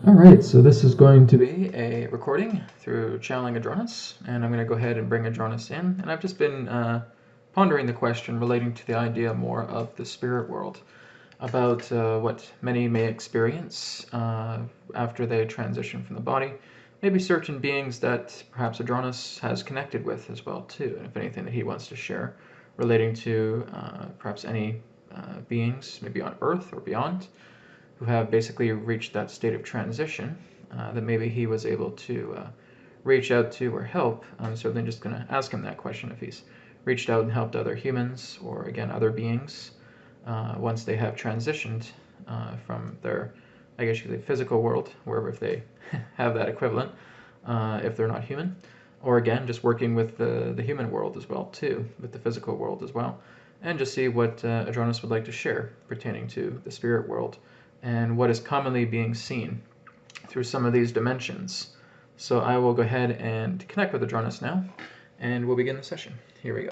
Alright, so this is going to be a recording through channeling Adronis, and I'm going to go ahead and bring Adronis in. And I've just been pondering the question relating to the idea more of the spirit world, about what many may experience after they transition from the body, maybe certain beings that perhaps Adronis has connected with as well too, and if anything that he wants to share relating to perhaps any beings, maybe on Earth or beyond, who have basically reached that state of transition that maybe he was able to reach out to or help. So I'm just going to ask him that question, if he's reached out and helped other humans or, again, other beings once they have transitioned from their, I guess you could say, physical world, wherever, if they have that equivalent, if they're not human, or again, just working with the human world as well too, with the physical world as well, and just see what Adronis would like to share pertaining to the spirit world and what is commonly being seen through some of these dimensions. So I will go ahead and connect with Adronis now, and we'll begin the session. Here we go.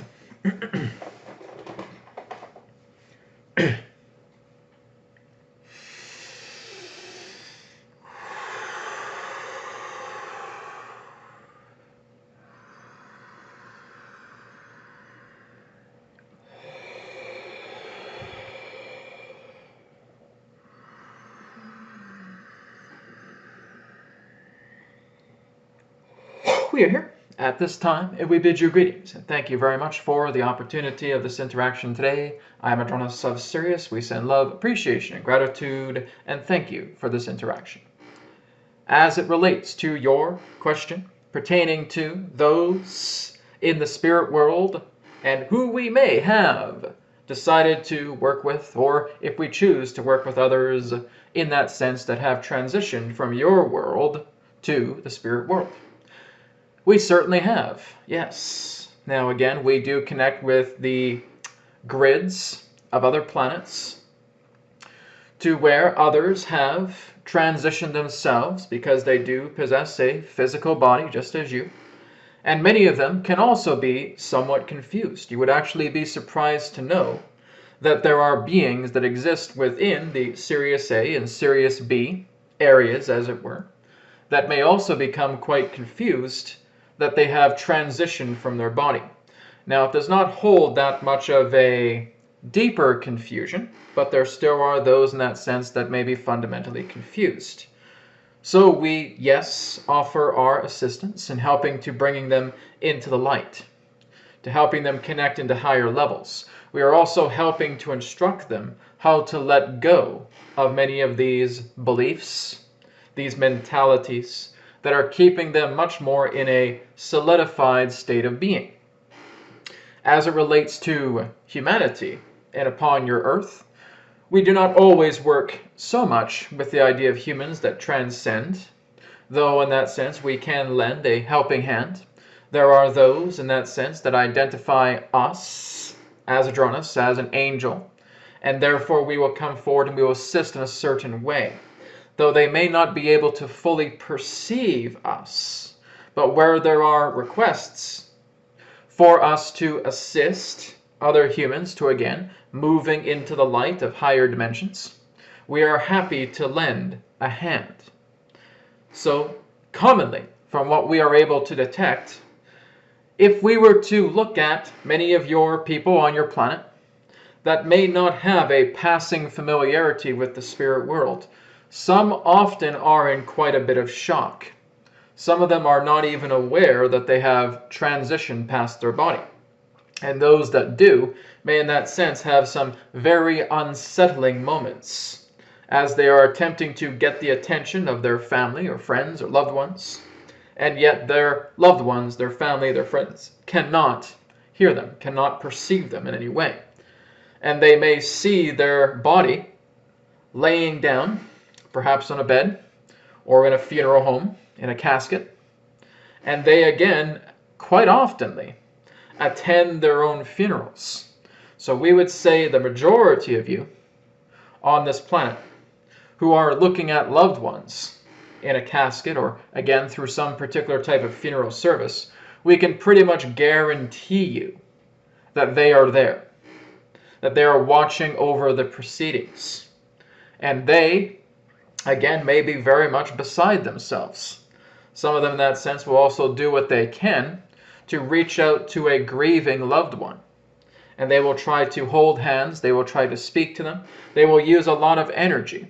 We are here at this time, and we bid you greetings, and thank you very much for the opportunity of this interaction today. I am Adronis of Sirius. We send love, appreciation, and gratitude, and thank you for this interaction. As it relates to your question pertaining to those in the spirit world and who we may have decided to work with, or if we choose to work with others in that sense that have transitioned from your world to the spirit world. We certainly have, yes. Now again, we do connect with the grids of other planets to where others have transitioned themselves because they do possess a physical body just as you. And many of them can also be somewhat confused. You would actually be surprised to know that there are beings that exist within the Sirius A and Sirius B areas, as it were, that may also become quite confused that they have transitioned from their body. Now, it does not hold that much of a deeper confusion, but there still are those in that sense that may be fundamentally confused. So we, yes, offer our assistance in helping to bringing them into the light, to helping them connect into higher levels. We are also helping to instruct them how to let go of many of these beliefs, these mentalities, that are keeping them much more in a solidified state of being. As it relates to humanity and upon your earth, we do not always work so much with the idea of humans that transcend, though in that sense we can lend a helping hand. There are those in that sense that identify us as Adronis, as an angel, and therefore we will come forward and we will assist in a certain way, though they may not be able to fully perceive us. But where there are requests for us to assist other humans to, again, moving into the light of higher dimensions, we are happy to lend a hand. So, commonly, from what we are able to detect, if we were to look at many of your people on your planet that may not have a passing familiarity with the spirit world, some often are in quite a bit of shock. Some of them are not even aware that they have transitioned past their body. And those that do may in that sense have some very unsettling moments as they are attempting to get the attention of their family or friends or loved ones, and yet their loved ones, their family, their friends cannot hear them, cannot perceive them in any way. And they may see their body laying down, perhaps on a bed, or in a funeral home, in a casket, and they again, quite oftenly, attend their own funerals. So we would say the majority of you on this planet who are looking at loved ones in a casket, or again through some particular type of funeral service, we can pretty much guarantee you that they are there, that they are watching over the proceedings. And they again, may be very much beside themselves. Some of them, in that sense, will also do what they can to reach out to a grieving loved one. And they will try to hold hands, they will try to speak to them, they will use a lot of energy.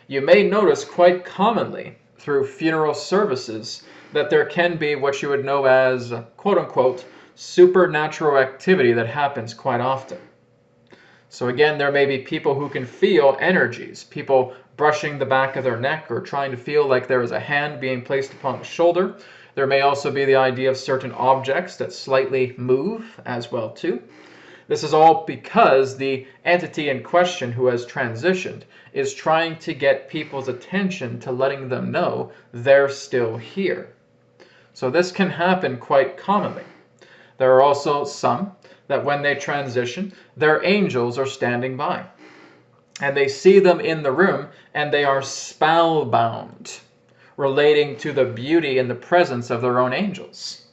You may notice quite commonly through funeral services that there can be what you would know as, quote-unquote, supernatural activity that happens quite often. So again, there may be people who can feel energies, people brushing the back of their neck or trying to feel like there is a hand being placed upon the shoulder. There may also be the idea of certain objects that slightly move as well too. This is all because the entity in question who has transitioned is trying to get people's attention to letting them know they're still here. So this can happen quite commonly. There are also some that when they transition, their angels are standing by. And they see them in the room and they are spellbound, relating to the beauty and the presence of their own angels.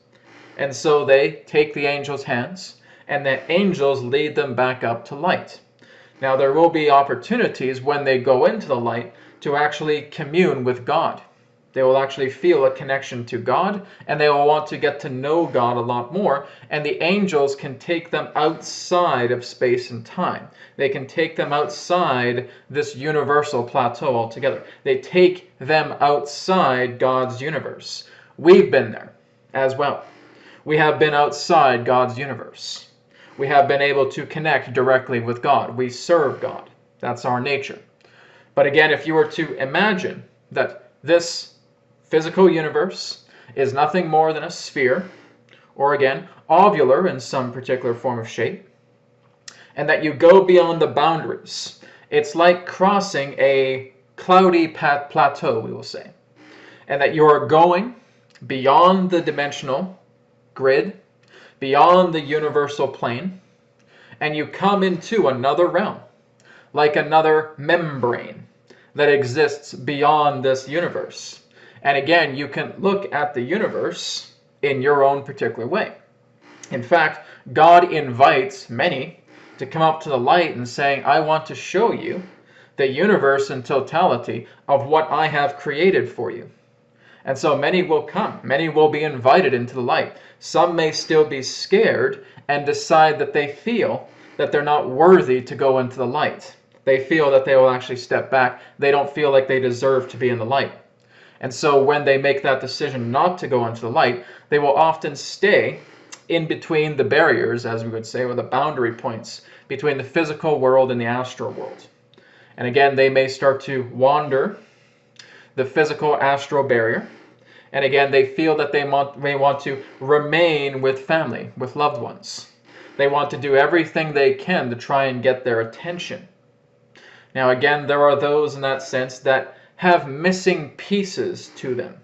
And so they take the angels' hands, and the angels lead them back up to light. Now there will be opportunities when they go into the light to actually commune with God. They will actually feel a connection to God, and they will want to get to know God a lot more, and the angels can take them outside of space and time. They can take them outside this universal plateau altogether. They take them outside God's universe. We've been there as well. We have been outside God's universe. We have been able to connect directly with God. We serve God. That's our nature. But again, if you were to imagine that this physical universe is nothing more than a sphere, or again, ovular in some particular form of shape, and that you go beyond the boundaries, it's like crossing a cloudy plateau, we will say, and that you are going beyond the dimensional grid, beyond the universal plane, and you come into another realm, like another membrane that exists beyond this universe. And again, you can look at the universe in your own particular way. In fact, God invites many to come up to the light and saying, I want to show you the universe in totality of what I have created for you. And so many will come. Many will be invited into the light. Some may still be scared and decide that they feel that they're not worthy to go into the light. They feel that they will actually step back. They don't feel like they deserve to be in the light. And so when they make that decision not to go into the light, they will often stay in between the barriers, as we would say, or the boundary points between the physical world and the astral world. And again, they may start to wander the physical astral barrier. And again, they feel that they may want to remain with family, with loved ones. They want to do everything they can to try and get their attention. Now again, there are those in that sense that have missing pieces to them.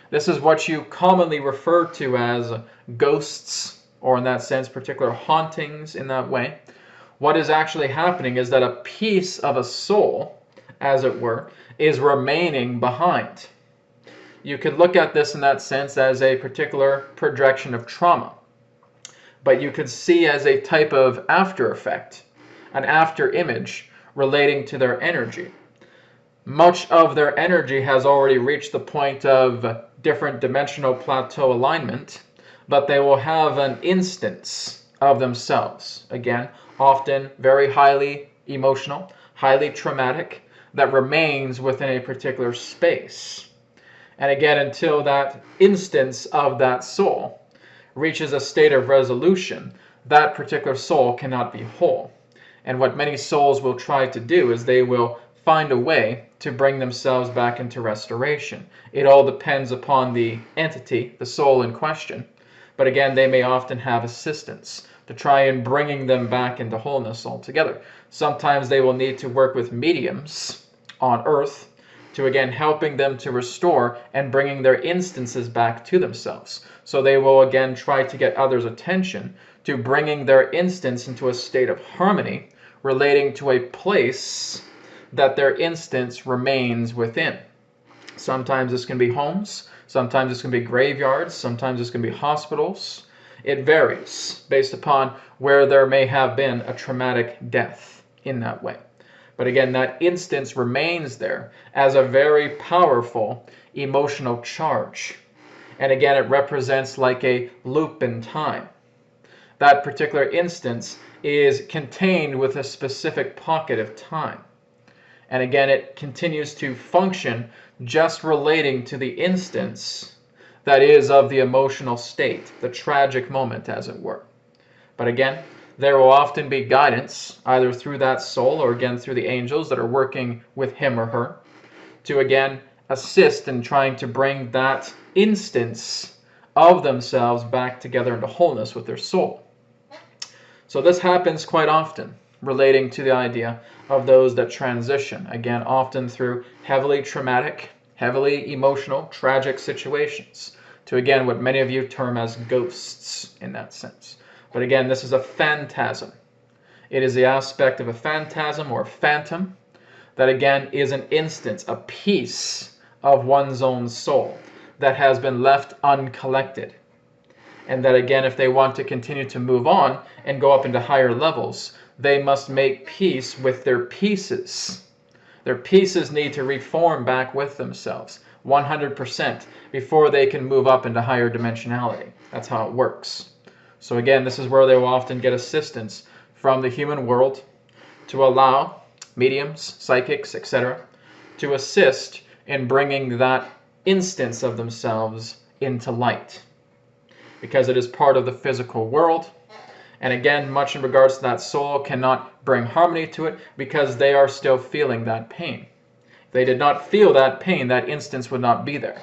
This is what you commonly refer to as ghosts, or in that sense, particular hauntings in that way. What is actually happening is that a piece of a soul, as it were, is remaining behind. You could look at this in that sense as a particular projection of trauma. But you could see as a type of after effect, an after image relating to their energy. Much of their energy has already reached the point of different dimensional plateau alignment, but they will have an instance of themselves, again, often very highly emotional, highly traumatic, that remains within a particular space. And again, until that instance of that soul reaches a state of resolution, that particular soul cannot be whole. And what many souls will try to do is they will find a way to bring themselves back into restoration. It all depends upon the entity, the soul in question. But again, they may often have assistance to try and bringing them back into wholeness altogether. Sometimes they will need to work with mediums on Earth to again helping them to restore and bringing their instances back to themselves. So they will again try to get others' attention to bringing their instance into a state of harmony relating to a place that their instance remains within. Sometimes this can be homes, sometimes this can be graveyards, sometimes this can be hospitals. It varies based upon where there may have been a traumatic death in that way. But again, that instance remains there as a very powerful emotional charge. And again, it represents like a loop in time. That particular instance is contained with a specific pocket of time. And again, it continues to function just relating to the instance that is of the emotional state, the tragic moment, as it were. But again, there will often be guidance, either through that soul or again through the angels that are working with him or her, to again assist in trying to bring that instance of themselves back together into wholeness with their soul. So this happens quite often, relating to the idea of those that transition, again, often through heavily traumatic, heavily emotional, tragic situations, to again what many of you term as ghosts in that sense. But again, this is a phantasm. It is the aspect of a phantasm or phantom that again is an instance, a piece of one's own soul that has been left uncollected. And that again, if they want to continue to move on and go up into higher levels, they must make peace with their pieces. Their pieces need to reform back with themselves 100% before they can move up into higher dimensionality. That's how it works. So again, this is where they will often get assistance from the human world to allow mediums, psychics, etc., to assist in bringing that instance of themselves into light, because it is part of the physical world. And again, much in regards to that soul cannot bring harmony to it because they are still feeling that pain. If they did not feel that pain, that instance would not be there.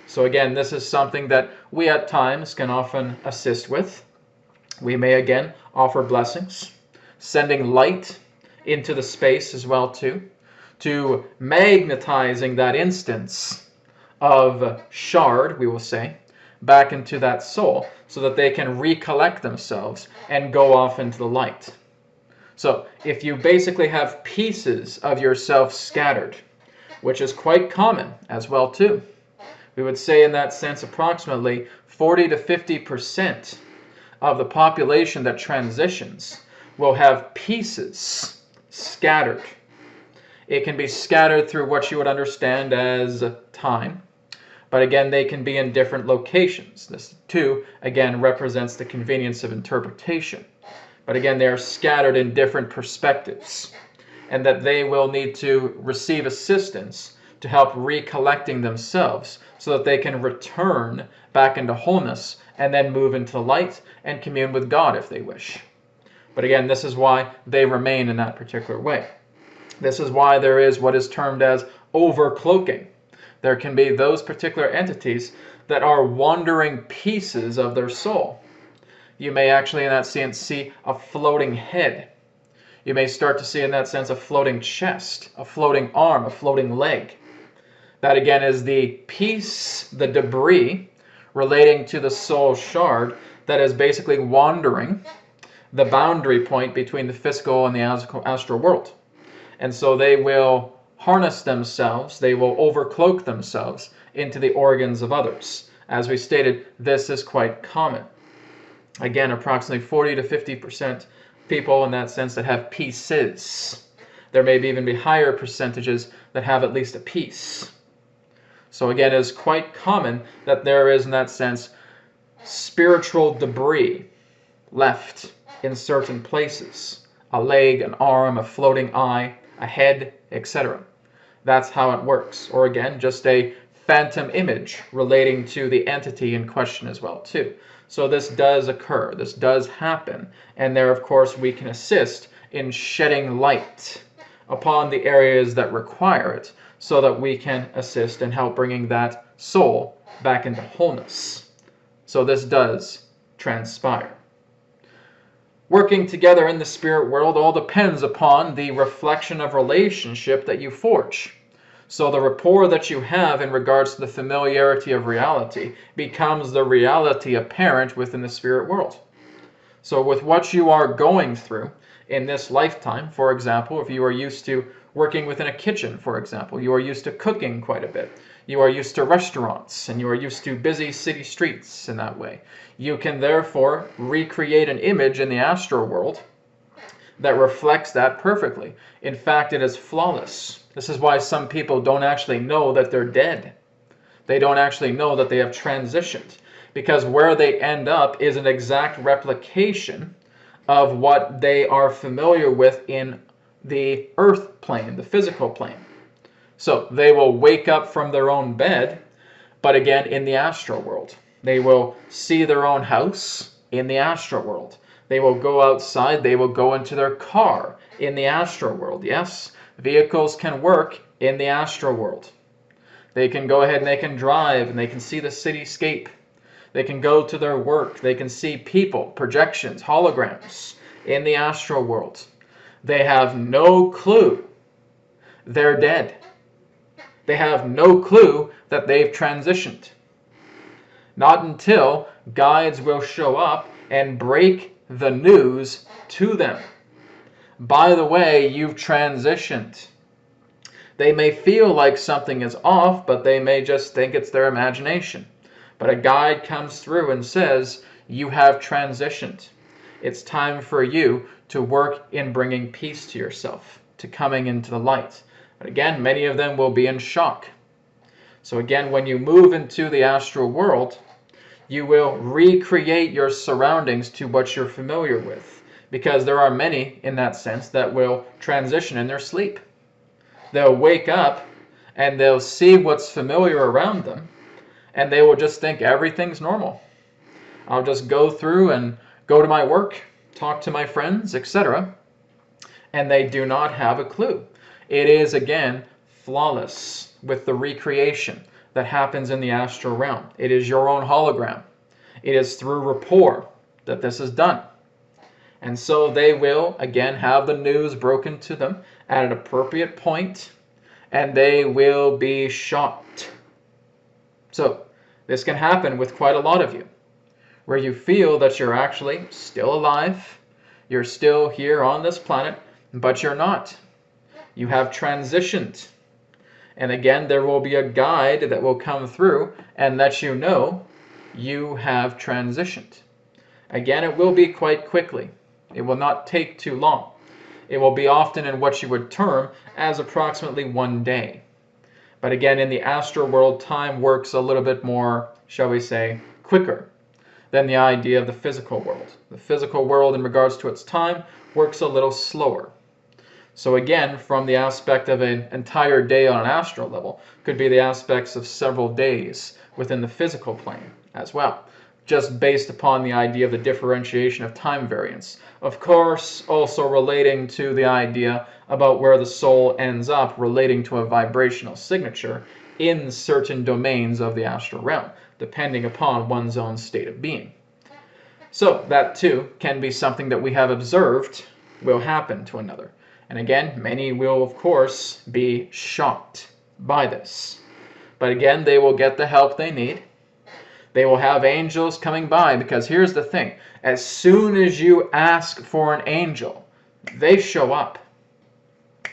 So again, this is something that we at times can often assist with. We may again offer blessings, sending light into the space as well too, to magnetizing that instance of shard, we will say, back into that soul so that they can recollect themselves and go off into the light. So if you basically have pieces of yourself scattered, which is quite common as well too, we would say in that sense approximately 40 to 50% of the population that transitions will have pieces scattered. It can be scattered through what you would understand as time. But again, they can be in different locations. This too, again, represents the convenience of interpretation. But again, they are scattered in different perspectives, and that they will need to receive assistance to help recollecting themselves so that they can return back into wholeness and then move into light and commune with God if they wish. But again, this is why they remain in that particular way. This is why there is what is termed as overcloaking. There can be those particular entities that are wandering pieces of their soul. You may actually in that sense see a floating head. You may start to see in that sense a floating chest, a floating arm, a floating leg. That again is the piece, the debris relating to the soul shard that is basically wandering the boundary point between the physical and the astral world. And so they will harness themselves, they will overcloak themselves into the organs of others. As we stated, this is quite common. Again, approximately 40 to 50% people in that sense that have pieces. There may even be higher percentages that have at least a piece. So again, it is quite common that there is in that sense spiritual debris left in certain places. A leg, an arm, a floating eye, a head, etc. That's how it works. Or again, just a phantom image relating to the entity in question as well too. So this does occur, this does happen, and there of course we can assist in shedding light upon the areas that require it so that we can assist in help bringing that soul back into wholeness. So this does transpire. Working together in the spirit world all depends upon the reflection of relationship that you forge. So the rapport that you have in regards to the familiarity of reality becomes the reality apparent within the spirit world. So with what you are going through in this lifetime, for example, if you are used to working within a kitchen, for example, you are used to cooking quite a bit, you are used to restaurants, and you are used to busy city streets in that way. You can therefore recreate an image in the astral world that reflects that perfectly. In fact, it is flawless. This is why some people don't actually know that they're dead. They don't actually know that they have transitioned, because where they end up is an exact replication of what they are familiar with in the earth plane, the physical plane. So they will wake up from their own bed, but again in the astral world. They will see their own house in the astral world. They will go outside, they will go into their car in the astral world. Yes, vehicles can work in the astral world. They can go ahead and they can drive and they can see the cityscape. They can go to their work. They can see people, projections, holograms in the astral world. They have no clue they're dead. They have no clue that they've transitioned. Not until guides will show up and break the news to them. By the way, you've transitioned. They may feel like something is off, but they may just think it's their imagination. But a guide comes through and says, you have transitioned. It's time for you to work in bringing peace to yourself, to coming into the light. But again, many of them will be in shock. So again, when you move into the astral world, you will recreate your surroundings to what you're familiar with. Because there are many, in that sense, that will transition in their sleep. They'll wake up and they'll see what's familiar around them, and they will just think everything's normal. I'll just go through and go to my work, talk to my friends, etc. And they do not have a clue. It is, again, flawless with the recreation that happens in the astral realm. It is your own hologram. It is through rapport that this is done. And so they will, again, have the news broken to them at an appropriate point, and they will be shocked. So this can happen with quite a lot of you, where you feel that you're actually still alive, you're still here on this planet, but you're not. You have transitioned. And again, there will be a guide that will come through and let you know you have transitioned. Again, it will be quite quickly. It will not take too long. It will be often in what you would term as approximately 1 day. But again, in the astral world, time works a little bit more, shall we say, quicker than the idea of the physical world. The physical world, in regards to its time, works a little slower. So again, from the aspect of an entire day on an astral level, could be the aspects of several days within the physical plane as well, just based upon the idea of the differentiation of time variance. Of course, also relating to the idea about where the soul ends up relating to a vibrational signature in certain domains of the astral realm, depending upon one's own state of being. So that too can be something that we have observed will happen to another. And again, many will, of course, be shocked by this. But again, they will get the help they need. They will have angels coming by, because here's the thing. As soon as you ask for an angel, they show up.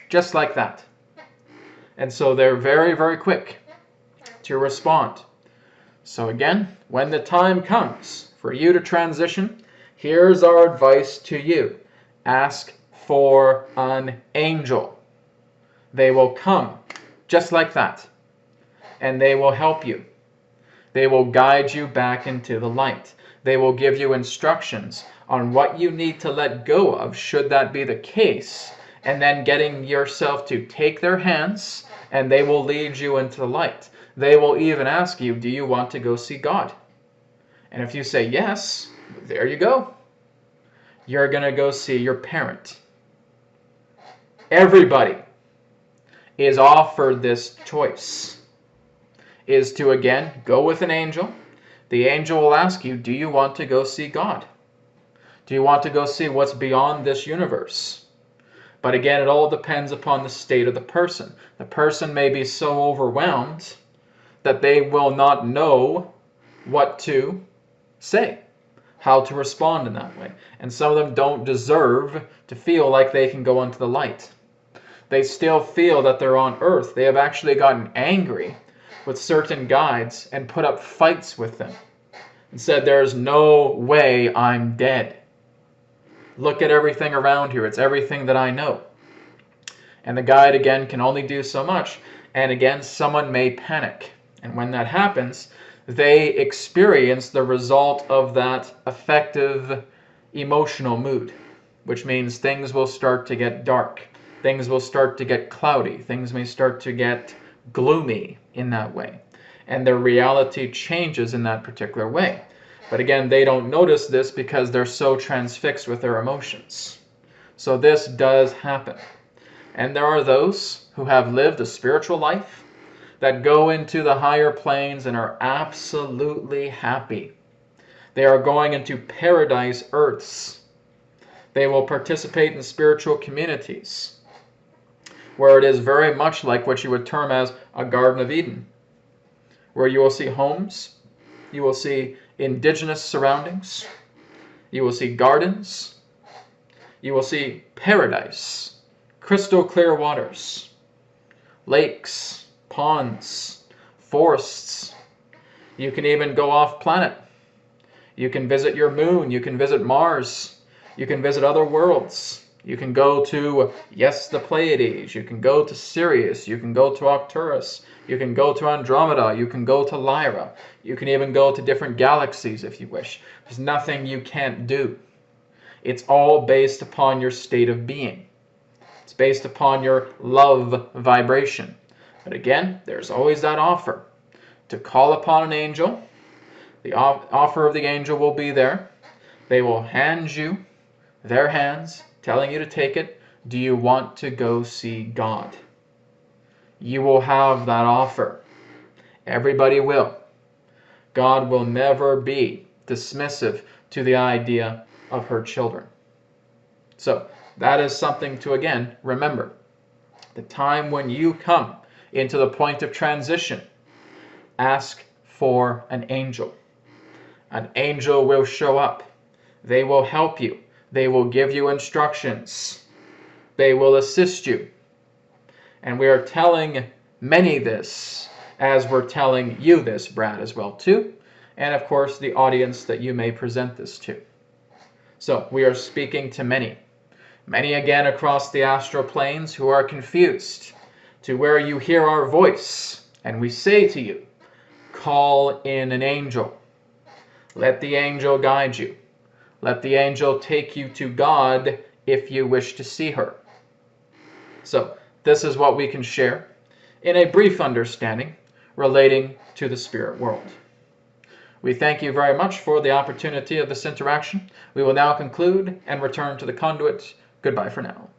Just like that. And so they're very, very quick to respond. So again, when the time comes for you to transition, here's our advice to you. Ask for an angel. They will come just like that, and they will help you. They will guide you back into the light. They will give you instructions on what you need to let go of, should that be the case, and then getting yourself to take their hands, and they will lead you into the light. They will even ask you, do you want to go see God? And if you say yes, there you go. You're going to go see your parent. Everybody is offered this choice, is to again go with an angel. The angel will ask you, do you want to go see God? Do you want to go see what's beyond this universe? But again, it all depends upon the state of the person. The person may be so overwhelmed that they will not know what to say, how to respond in that way. And some of them don't deserve to feel like they can go into the light. They still feel that they're on earth. They have actually gotten angry with certain guides and put up fights with them and said, there's no way I'm dead. Look at everything around here. It's everything that I know. And the guide, again, can only do so much. And again, someone may panic. And when that happens, they experience the result of that affective emotional mood, which means things will start to get dark. Things will start to get cloudy. Things may start to get gloomy in that way. And their reality changes in that particular way. But again, they don't notice this because they're so transfixed with their emotions. So this does happen. And there are those who have lived a spiritual life that go into the higher planes and are absolutely happy. They are going into paradise earths. They will participate in spiritual communities where it is very much like what you would term as a Garden of Eden, where you will see homes, you will see indigenous surroundings, you will see gardens, you will see paradise, crystal clear waters, lakes, ponds, forests. You can even go off planet. You can visit your moon, you can visit Mars, you can visit other worlds. You can go to, yes, the Pleiades, you can go to Sirius, you can go to Arcturus, you can go to Andromeda, you can go to Lyra, you can even go to different galaxies if you wish. There's nothing you can't do. It's all based upon your state of being. It's based upon your love vibration. But again, there's always that offer to call upon an angel. The offer of the angel will be there. They will hand you their hands, telling you to take it. Do you want to go see God? You will have that offer. Everybody will. God will never be dismissive to the idea of her children. So that is something to, again, remember. The time when you come into the point of transition, ask for an angel. An angel will show up. They will help you. They will give you instructions. They will assist you. And we are telling many this as we're telling you this, Brad, as well, too. And, of course, the audience that you may present this to. So we are speaking to many. Many, again, across the astral planes who are confused to where you hear our voice. And we say to you, call in an angel. Let the angel guide you. Let the angel take you to God if you wish to see her. So this is what we can share in a brief understanding relating to the spirit world. We thank you very much for the opportunity of this interaction. We will now conclude and return to the conduit. Goodbye for now.